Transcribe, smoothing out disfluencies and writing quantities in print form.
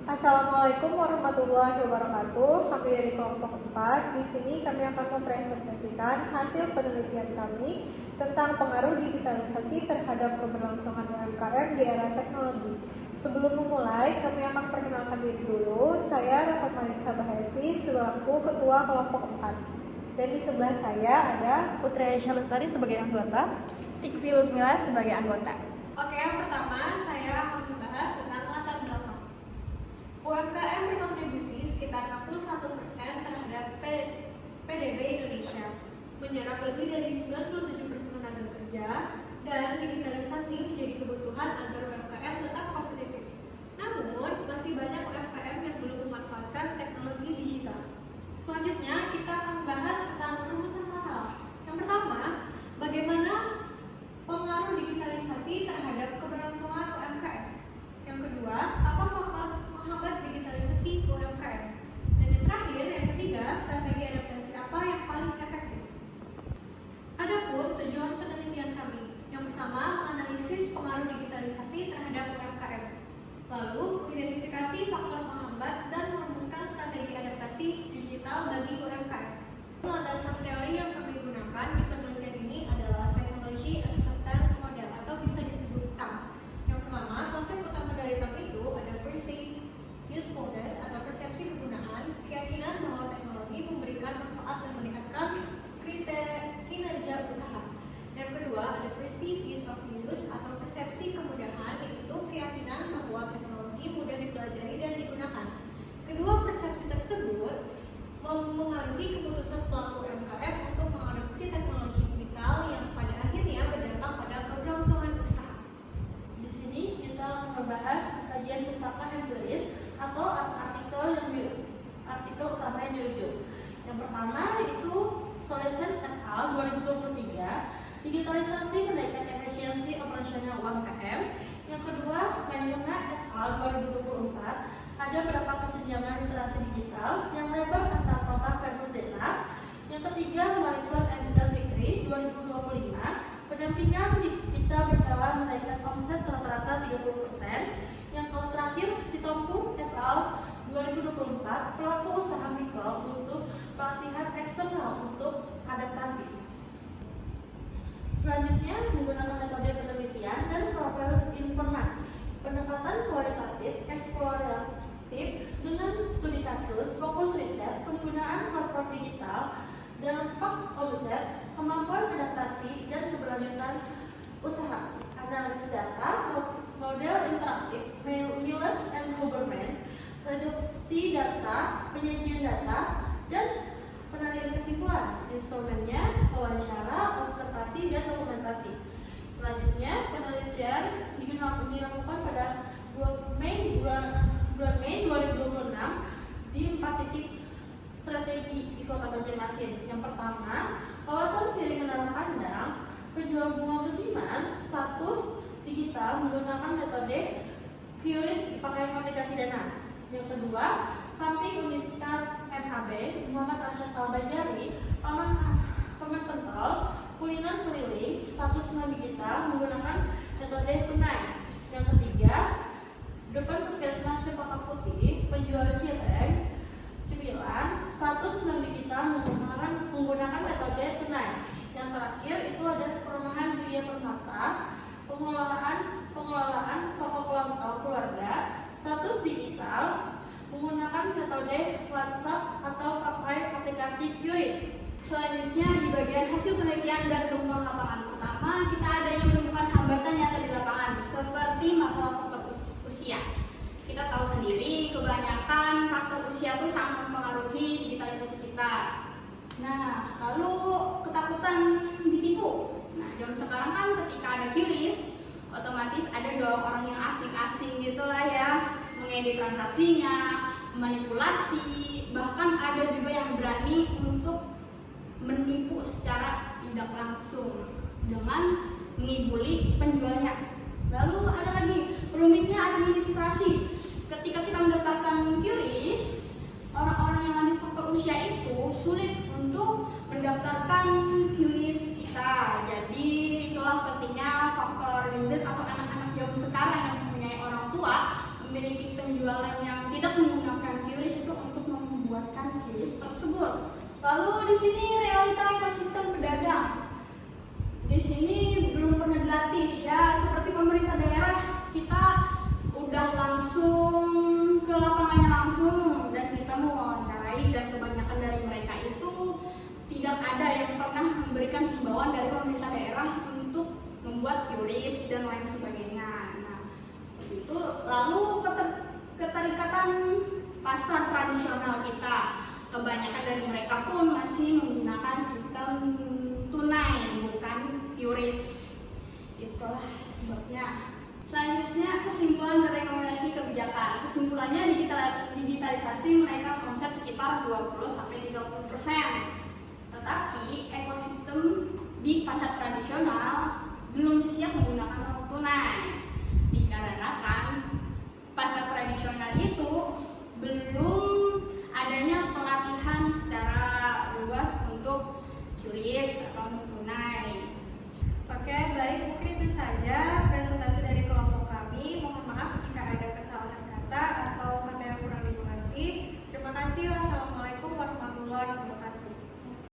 Assalamualaikum warahmatullahi wabarakatuh. Kami dari kelompok 4. Di sini kami akan mempresentasikan hasil penelitian kami tentang pengaruh digitalisasi terhadap keberlangsungan UMKM di era teknologi. Sebelum memulai, kami akan perkenalkan diri dulu. Saya Rafa Marisa Bahesti selaku Ketua Kelompok 4. Dan di sebelah saya ada Putri Aisyah Lestari sebagai anggota, Tikvi Lutmila sebagai anggota. Oke, yang pertama saya akan membahas tentang latar belakang. UMKM berkontribusi sekitar 61% terhadap PDB Indonesia, menyerap lebih dari 97% tenaga kerja, dan digitalisasi menjadi kebutuhan agar UMKM tetap kompetitif. Namun, masih banyak UMKM yang belum memanfaatkan teknologi digital. Selanjutnya, kita akan membahas tentang rumusan masalah. Yang pertama, bagaimana pengaruh digitalisasi terhadap keberlangsungan UMKM. Yang kedua, apa faktor menghambat digitalisasi UMKM. Dan yang terakhir, yang ketiga, strategi adaptasi apa yang paling efektif. Adapun tujuan penelitian kami. Yang pertama, menganalisis pengaruh digitalisasi terhadap UMKM. Lalu, identifikasi faktor penghambat dan merumuskan strategi adaptasi digital bagi UMKM. Landasan teori yang kami gunakan di penelitian ini adalah teknologi acceptance model atau bisa disebut TAM. Yang pertama, konsep utama dari TAM itu ada perceived usefulness atau persepsi kegunaan, keyakinan bahwa teknologi memberikan manfaat dan meningkatkan kinerja usaha. Yang kedua, ada perceived ease of use atau persepsi kemudahan, yaitu keyakinan bahwa teknologi mudah dipelajari dan digunakan. Kedua persepsi tersebut mempengaruhi keputusan pelaku UMKM untuk mengadopsi teknologi digital yang pada akhirnya berdampak pada keberlangsungan usaha. Di sini kita akan membahas kajian pustaka empiris atau artikel utama yang dirujuk. Yang pertama itu Solesen et al. 2023, digitalisasi menaikkan efisiensi operasional UMKM. Yang kedua, Maimuna et al. 2024, ada berapa kesenjangan literasi digital yang lebar antara kota versus desa. Yang ketiga, Marisol dan Fikri 2025, pendampingan kita berjalan menaikkan omset rata-rata 30%. Yang terakhir, Sitompul et al. 2024, pelaku usaha mikro butuh pelatihan eksternal untuk adaptasi. Selanjutnya, menggunakan metode penelitian dan profil informan, pendekatan kualitatif eksploratif dengan studi kasus, fokus riset, penggunaan platform digital, dampak omset, kemampuan adaptasi, dan keberlanjutan usaha, analisis data, model interaktif, Miles and Huberman, reduksi data, penyajian data, dan penarikan kesimpulan. Instrumennya wawancara, observasi, dan dokumentasi. Selanjutnya, penelitian dilakukan pada bulan Mei 2026 di 4 titik strategi di Kota Banjarmasin. Yang pertama, kawasan Siring Menara Pandang, penjual bunga musiman, status digital menggunakan metode QRIS pakai aplikasi Dana. Yang kedua, samping Uniskar MAB, Muhammad Arsyad Al-Banjari, Paman Pentol, kuliner keliling, status digital menggunakan metode tunai. Yang ketiga, depan puskesmas Cempaka Putih, penjual cireng, cemilan, status digital menggunakan metode tunai. Yang terakhir itu ada perumahan Gria Permata, pengelolaan toko keluarga, status digital menggunakan metode WhatsApp atau pakai aplikasi QRIS. Selanjutnya, di bagian hasil penelitian dan temuan lapangan. Pertama, kita adanya menemukan hambatan yang ada di lapangan, seperti masalah faktor usia. Kita tahu sendiri, kebanyakan faktor usia itu sangat mempengaruhi digitalisasi kita. Nah, lalu ketakutan ditipu. Nah, zaman sekarang kan ketika ada QRIS, otomatis ada dong orang yang asing-asing gitulah ya, mengedit transaksinya, manipulasi, bahkan ada juga yang berani untuk menipu secara tidak langsung dengan mengibuli penjualnya. Lalu ada lagi rumitnya administrasi. Ketika kita mendaftarkan QRIS, orang-orang yang lanjut faktor usia itu sulit untuk mendaftarkan QRIS kita. Jadi itulah pentingnya faktor Gen Z atau anak-anak zaman sekarang yang mempunyai orang tua memiliki penjualan yang tidak tidak menggunakan QRIS itu untuk membuatkan QRIS tersebut. Lalu di sini realita ekosistem pedagang. Di sini belum pernah dilatih ya, seperti pemerintah daerah kita udah langsung ke lapangannya langsung dan kita mewawancarai, dan kebanyakan dari mereka itu tidak ada yang pernah memberikan himbauan dari pemerintah daerah untuk membuat QRIS dan lain sebagainya. Nah, seperti itu. Lalu keterikatan pasar tradisional kita, kebanyakan dari mereka pun masih menggunakan sistem tunai bukan QRIS. Itulah sebabnya. Selanjutnya, kesimpulan dan rekomendasi kebijakan. Kesimpulannya, digitalisasi menaikkan omset sekitar 20-30%. Tetapi ekosistem di pasar tradisional belum siap menggunakan uang tunai.